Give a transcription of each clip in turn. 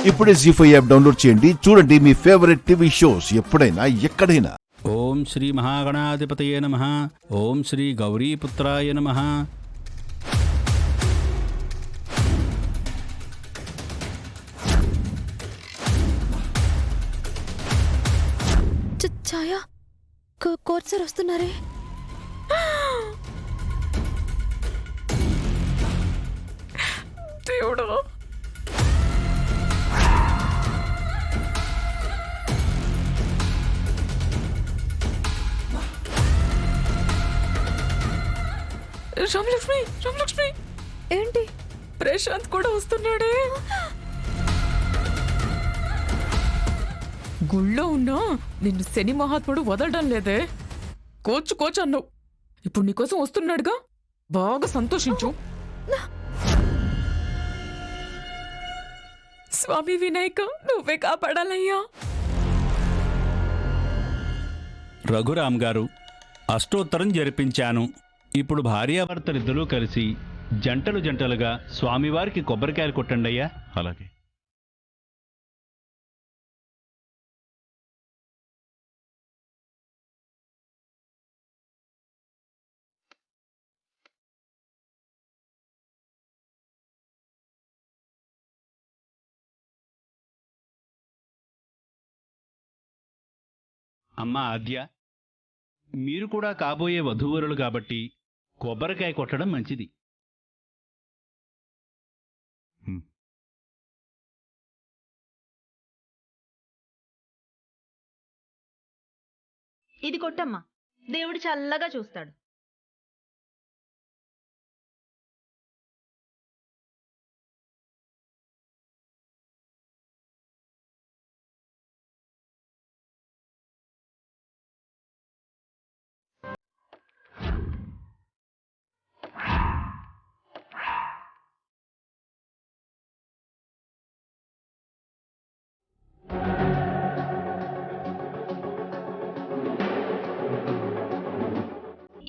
ఇప్పుడే జీ5 app download చేయండి. చూడండి మీ ఫేవరెట్ టీవీ షోస్ ఎప్పుడైనా ఎక్కడైనా. ఓం శ్రీ మహాగణాధిపతయే నమః. ఓం శ్రీ గౌరీపుత్రాయ నమః. ఛాయా కోచ్ సార్ వస్తున్నారే. దేవుడు, రామలక్ష్మి రామలక్ష్మి, ఏంటి? ప్రశాంత్ కూడా వస్తున్నాడే. గుళ్ళో ఉన్నా నిన్ను శని మహాత్ముడు వదలడం లేదే. కోచ్ కోచ్ అన్నావు, ఇప్పుడు నీకోసం వస్తున్నాడుగా, బాగా సంతోషించు. స్వామి వినాయక, నువ్వే కాపాడాలయ్యా. రఘురామ్ గారు, అష్టోత్తరం జరిపించాను. ఇప్పుడు భార్యాభర్తలిద్దరూ కలిసి జంటలు జంటలుగా స్వామివారికి కొబ్బరికాయలు కొట్టండి అయ్యా. అలాగే. అమ్మా ఆద్య, మీరు కూడా కాబోయే వధూవరులు కాబట్టి కొబ్బరికాయ కొట్టడం మంచిది. ఇది కొట్టమ్మా, దేవుడు చల్లగా చూస్తాడు.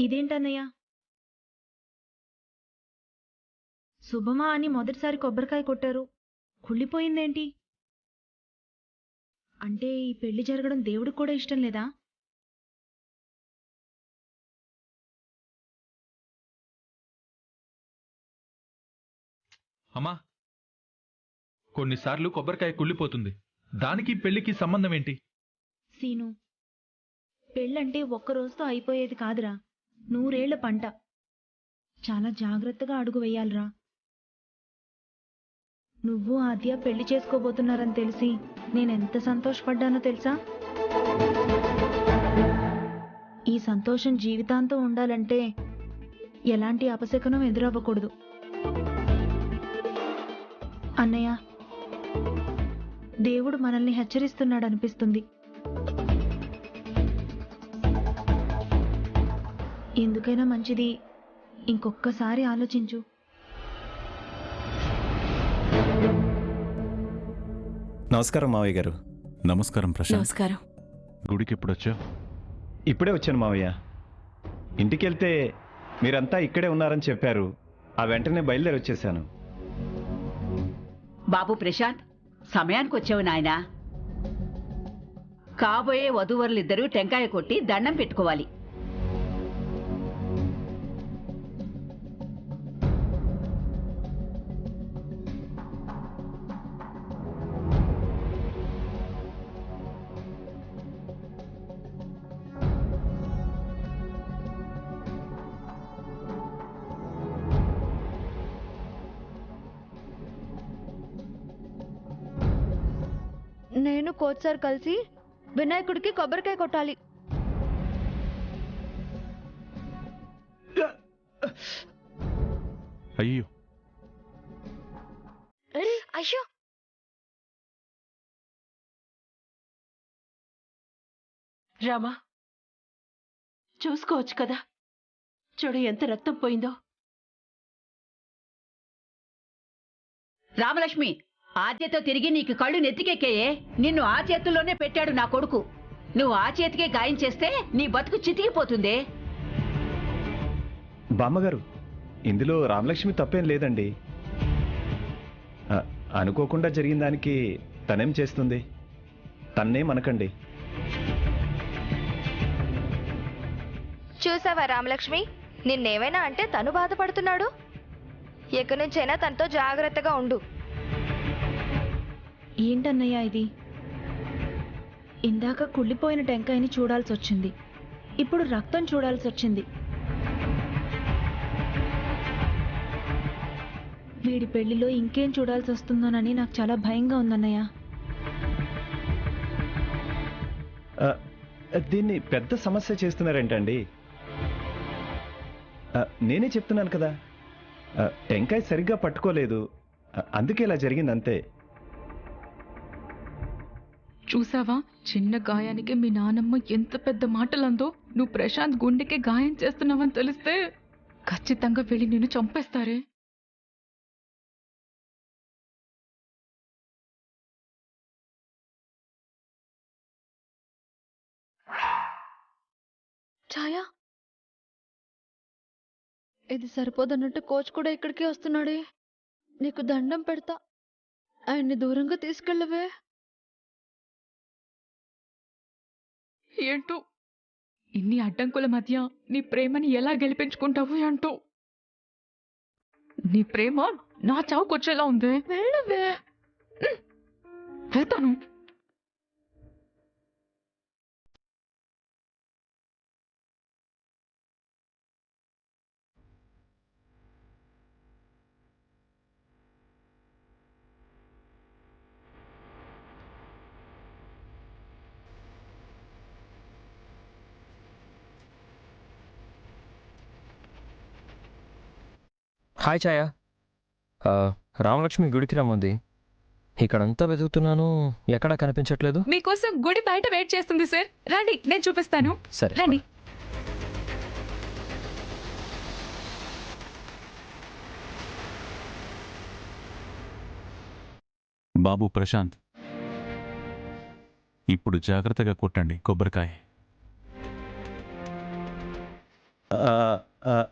ఇదేంటన్నయ్య, శుభమా అని మొదటిసారి కొబ్బరికాయ కొట్టారు, కుళ్ళిపోయిందేంటి? అంటే ఈ పెళ్లి జరగడం దేవుడికి కూడా ఇష్టం లేదా? అమ్మా, కొన్నిసార్లు కొబ్బరికాయ కుళ్ళిపోతుంది, దానికి పెళ్లికి సంబంధం ఏంటి? సీను, పెళ్ళంటే ఒక్కరోజుతో అయిపోయేది కాదురా, 100 ఏళ్ల పంట. చాలా జాగ్రత్తగా అడుగు వెయ్యాలిరా. నువ్వు ఆద్య పెళ్లి చేసుకోబోతున్నారని తెలిసి నేనెంత సంతోషపడ్డానో తెలుసా? ఈ సంతోషం జీవితాంతం ఉండాలంటే ఎలాంటి అపశకనం ఎదురవ్వకూడదు. అన్నయ్య, దేవుడు మనల్ని హెచ్చరిస్తున్నాడనిపిస్తుంది. ఎందుకైనా మంచిది, ఇంకొక్కసారి ఆలోచించు. నమస్కారం మావయ్య గారు. నమస్కారం ప్రశాంత్. నమస్కారం. గుడికి ఎప్పుడు వచ్చావు? ఇప్పుడే వచ్చాను మావయ్య. ఇంటికెళ్తే మీరంతా ఇక్కడే ఉన్నారని చెప్పారు, ఆ వెంటనే బయలుదేరి వచ్చేసాను. బాబు ప్రశాంత్, సమయానికి వచ్చావు నాయనా. కాబోయే వధూవరులిద్దరూ టెంకాయ కొట్టి దండం పెట్టుకోవాలి. నేను కోచ్ సార్ కలిసి వినాయకుడికి కొబ్బరికాయ కొట్టాలి. అయ్యో, అయ్యో, రామా, చూసుకోవచ్చు కదా, చూడు ఎంత రక్తం పోయిందో. రామలక్ష్మి, ఆద్యతో తిరిగి నీకు కళ్ళు నెత్తికెక్కాయే. నిన్ను ఆ చేతుల్లోనే పెట్టాడు నా కొడుకు. నువ్వు ఆ చేతికే గాయం చేస్తే నీ బతుకు చితికిపోతుందే. బామ్మగారు, ఇందులో రామలక్ష్మి తప్పేం లేదండి. అనుకోకుండా జరిగిన దానికి తనేం చేస్తుంది? తన్నేం అనకండి. చూసావా రామలక్ష్మి, నిన్నేమైనా అంటే తను బాధపడుతున్నాడు. ఎక్కడి నుంచైనా తనతో జాగ్రత్తగా ఉండు. ఏంటన్నయ్య ఇది? ఇందాక కుళ్ళిపోయిన టెంకాయని చూడాల్సి వచ్చింది, ఇప్పుడు రక్తం చూడాల్సి వచ్చింది. వీడి పెళ్లిలో ఇంకేం చూడాల్సి వస్తుందోనని నాకు చాలా భయంగా ఉందన్నయ్య. ఆ, దీన్ని పెద్ద సమస్య చేస్తున్నారేంటండి? నేనే చెప్తున్నాను కదా, టెంకాయ సరిగ్గా పట్టుకోలేదు, అందుకే ఇలా జరిగింది అంతే. చూసావా, చిన్న గాయానికి మీ నానమ్మ ఎంత పెద్ద మాటలందో. నువ్వు ప్రశాంత్ గుండెకి గాయం చేస్తున్నావని తెలిస్తే ఖచ్చితంగా వెళ్ళి నిన్ను చంపేస్తారే. ఛాయా, ఇది సరిపోదన్నట్టు కోచ్ కూడా ఇక్కడికే వస్తున్నాడే. నీకు దండం పెడతా, ఆయన్ని దూరంగా తీసుకెళ్ళవే. ఏంటో ఇన్ని అడ్డంకుల మధ్య నీ ప్రేమని ఎలా గెలిపించుకుంటావు ఏంటో. నీ ప్రేమ నా చావుకొచ్చేలా ఉంది. వెళ్ళవే. వెళ్తాను. హాయ్ ఛాయ, రామలక్ష్మి గుడికి రమ్మంది. ఇక్కడంతా వెతుకుతున్నాను, ఎక్కడా కనిపించట్లేదు. మీకోసం గుడి బయట వెయిట్ చేస్తుంది సార్. రండి, నేను చూపిస్తాను. సరే రండి. బాబు ప్రశాంత్, ఇప్పుడు జాగ్రత్తగా కొట్టండి కొబ్బరికాయ.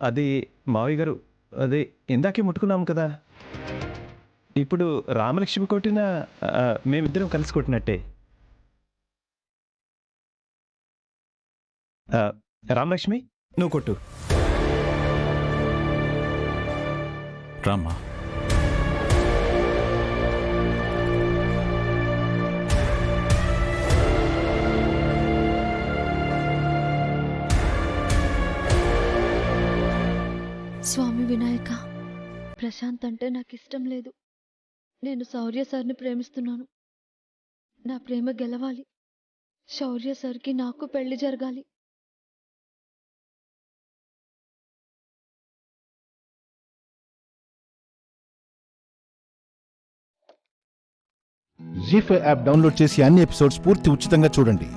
అది మావయ్య గారు, అది ఇందాకే ముట్టుకున్నాం కదా. ఇప్పుడు రామలక్ష్మి కొట్టిన మేమిద్దరం కలిసి కొట్టినట్టే. రామలక్ష్మి, నువ్వు కొట్టు. రామ్మా. స్వామి వినాయక, ప్రశాంత్ అంటే నాకు ఇష్టం లేదు. నేను శౌర్య సార్ని ప్రేమిస్తున్నాను. నా ప్రేమ గెలవాలి. శౌర్య సార్కి నాకు పెళ్లి జరగాలి. జీ5 యాప్ డౌన్లోడ్ చేసి అన్ని ఎపిసోడ్స్ పూర్తి ఉచితంగా చూడండి.